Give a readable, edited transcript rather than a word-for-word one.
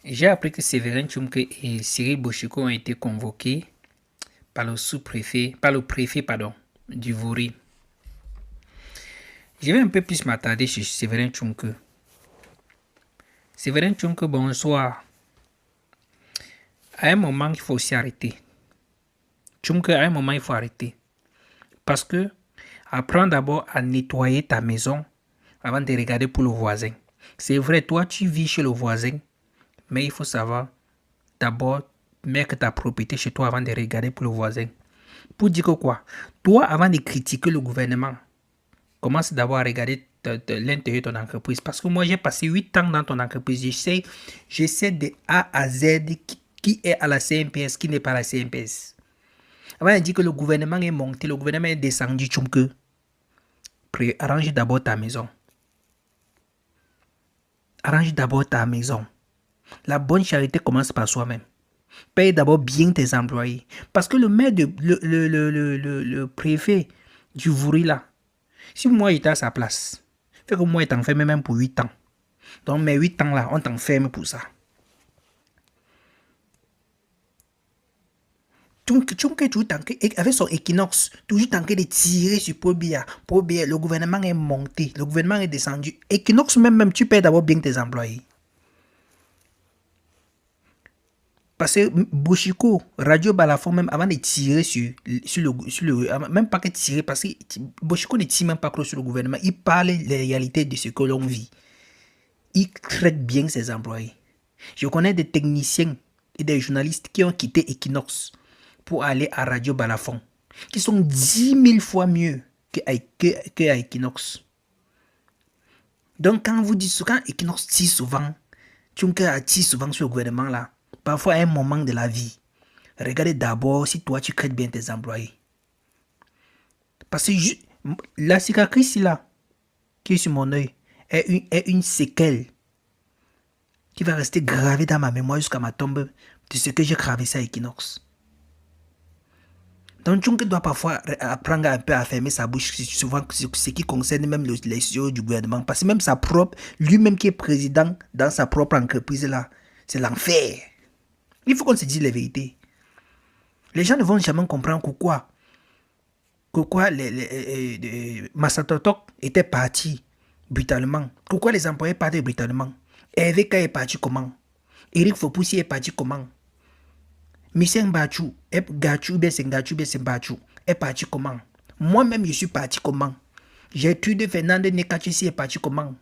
J'ai appris que Séverin Tchumke et Cyril Boshiko ont été convoqués par le sous-préfet, par le préfet, pardon, du Vouri. Je vais un peu plus m'attarder sur Séverin Tchumke. Séverin Tchumke, bonsoir. À un moment, il faut aussi arrêter. Tchumke, à un moment, il faut arrêter. Parce que apprends d'abord à nettoyer ta maison avant de regarder pour le voisin. C'est vrai, toi, tu vis chez le voisin, mais il faut savoir d'abord mettre ta propriété chez toi avant de regarder pour le voisin. Pour dire que quoi? Toi, avant de critiquer le gouvernement, commence d'abord à regarder l'intérieur de ton entreprise. Parce que moi, j'ai passé 8 ans dans ton entreprise. J'essaie de A à Z qui est à la CNPS, qui n'est pas à la CNPS. Avant de dire que le gouvernement est monté, le gouvernement est descendu, Tchumke, arrange d'abord ta maison. Arrange d'abord ta maison. La bonne charité commence par soi-même. Paye d'abord bien tes employés. Parce que le maire, le préfet du Vouri là, si moi j'étais à sa place, fait que moi il t'enferme même pour 8 ans. Donc mes 8 ans là, on t'enferme pour ça. Tchumke toujours avec son Equinox, toujours tenté de tirer sur Paul Biya. Paul Biya, le gouvernement est monté, le gouvernement est descendu. Equinox même, tu payes d'abord bien tes employés. Parce que Boshiko, Radio Balafon, même avant de tirer sur le même pas que tirer, parce que Boshiko ne tire même pas sur le gouvernement, il parle les réalités de ce que l'on vit. Il traite bien ses employés. Je connais des techniciens et des journalistes qui ont quitté Equinox pour aller à Radio Balafon, qui sont 10 000 fois mieux que à Equinox. Donc quand vous dites, quand Equinox tire souvent, Tchumke tire souvent sur le gouvernement là, parfois à un moment de la vie, regardez d'abord si toi tu traites bien tes employés. Parce que la cicatrice là, qui est sur mon œil, est une séquelle qui va rester gravée dans ma mémoire jusqu'à ma tombe de ce que j'ai traversé à Equinox. Donc Tchumke doit parfois apprendre un peu à fermer sa bouche, souvent ce qui concerne même les CEO du gouvernement. Parce que même sa propre, lui-même qui est président dans sa propre entreprise là, c'est l'enfer. Il faut qu'on se dise la vérité. Les gens ne vont jamais comprendre pourquoi Massatotok était parti brutalement. Pourquoi les employés partaient brutalement. Hervé Ka est parti comment? Eric Fopoussi est parti comment? Michel Bachou, Gachou, est parti comment? Moi-même, je suis parti comment? Gertrude Fernande Nekachusi est parti comment?